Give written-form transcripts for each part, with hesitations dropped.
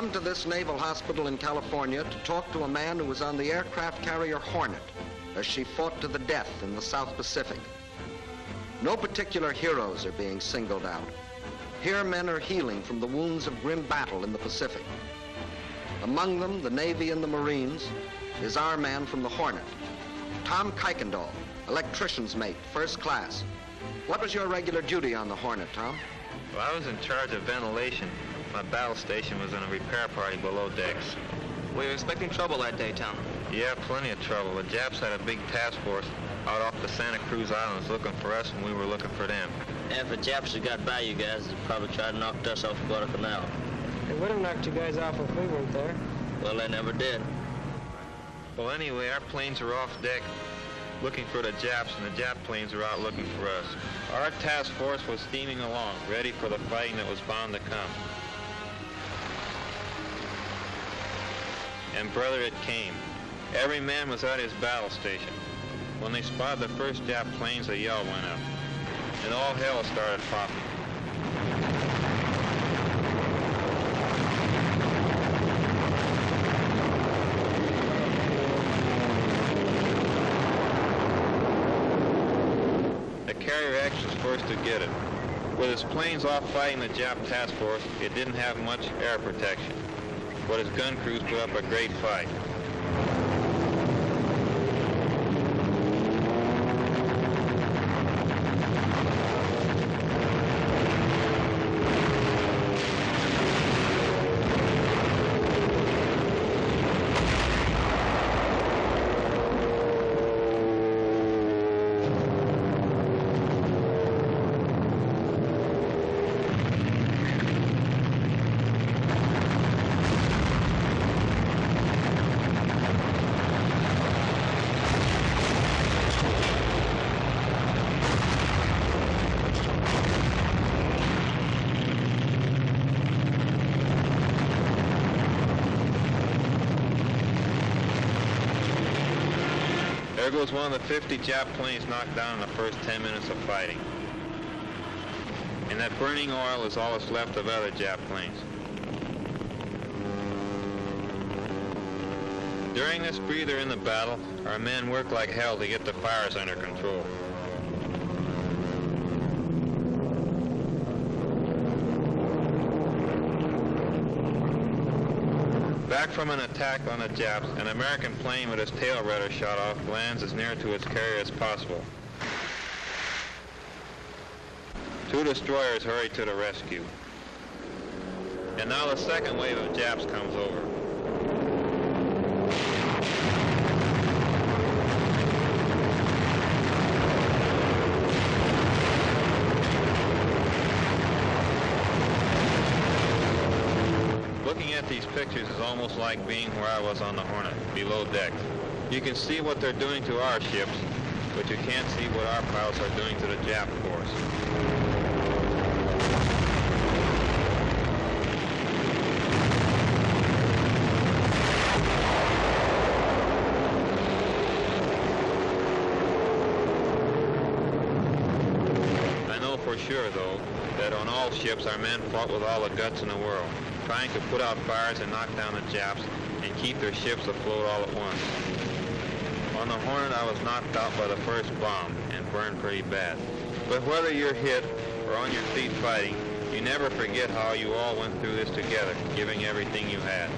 come to this naval hospital in California to talk to a man who was on the aircraft carrier Hornet as she fought to the death in the South Pacific. No particular heroes are being singled out. Here men are healing from the wounds of grim battle in the Pacific. Among them, the Navy and the Marines, is our man from the Hornet, Tom Kuykendall, electrician's mate, first class. What was your regular duty on the Hornet, Tom? Well, I was in charge of ventilation. My battle station was in a repair party below decks. Were you expecting trouble that day, Tom? Yeah, plenty of trouble. The Japs had a big task force out off the Santa Cruz Islands looking for us, and we were looking for them. And if the Japs had got by you guys, they'd probably try to knock us off Guadalcanal. They would have knocked you guys off if we weren't there. Well, they never did. Well, anyway, our planes were off deck looking for the Japs, and the Jap planes were out looking for us. Our task force was steaming along, ready for the fighting that was bound to come. And brother, it came. Every man was at his battle station. When they spotted the first Jap planes, a yell went up, and all hell started popping. The Carrier X was first to get it. With its planes off fighting the Jap task force, it didn't have much air protection, but its gun crews put up a great fight. There goes one of the 50 Jap planes knocked down in the first 10 minutes of fighting. And that burning oil is all that's left of other Jap planes. During this breather in the battle, our men worked like hell to get the fires under control. Back from an attack on the Japs, an American plane with its tail rudder shot off lands as near to its carrier as possible. Two destroyers hurried to the rescue. And now the second wave of Japs comes over. Looking at these pictures is almost like being where I was on the Hornet, below deck. You can see what they're doing to our ships, but you can't see what our pilots are doing to the Jap force. I know for sure, though, that on all ships our men fought with all the guts in the world, trying to put out fires and knock down the Japs and keep their ships afloat all at once. On the Hornet, I was knocked out by the first bomb and burned pretty bad. But whether you're hit or on your feet fighting, you never forget how you all went through this together, giving everything you had.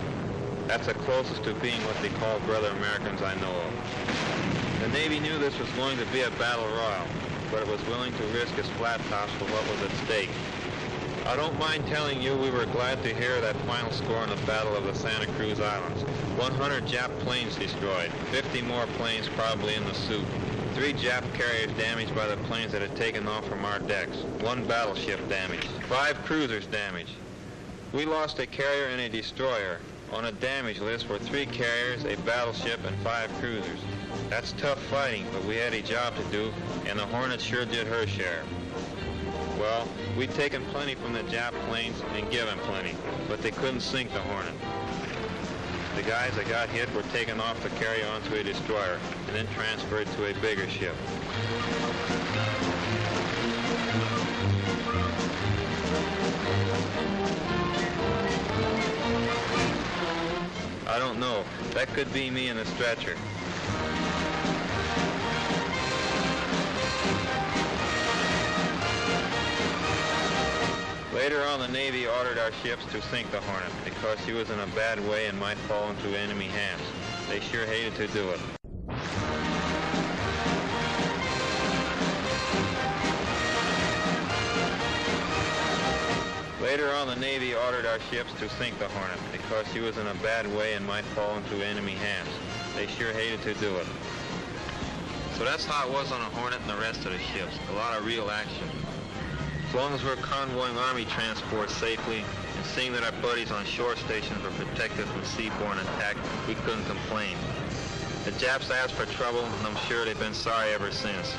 That's the closest to being what they call brother Americans I know of. The Navy knew this was going to be a battle royal, but it was willing to risk its flat tops for what was at stake. I don't mind telling you we were glad to hear that final score in the Battle of the Santa Cruz Islands. 100 Jap planes destroyed, 50 more planes probably in the soup, 3 Jap carriers damaged by the planes that had taken off from our decks, 1 battleship damaged, 5 cruisers damaged. We lost a carrier and a destroyer. On a damage list were 3 carriers, a battleship, and 5 cruisers. That's tough fighting, but we had a job to do, and the Hornet sure did her share. Well, we'd taken plenty from the Jap planes and given plenty, but they couldn't sink the Hornet. The guys that got hit were taken off to carry on to a destroyer and then transferred to a bigger ship. I don't know. That could be me in the stretcher. Later on, the Navy ordered our ships to sink the Hornet because she was in a bad way and might fall into enemy hands. They sure hated to do it. Later on, the Navy ordered our ships to sink the Hornet because she was in a bad way and might fall into enemy hands. They sure hated to do it. So that's how it was on the Hornet and the rest of the ships. A lot of real action. As long as we're convoying Army transport safely and seeing that our buddies on shore stations were protected from seaborne attack, we couldn't complain. The Japs asked for trouble, and I'm sure they've been sorry ever since.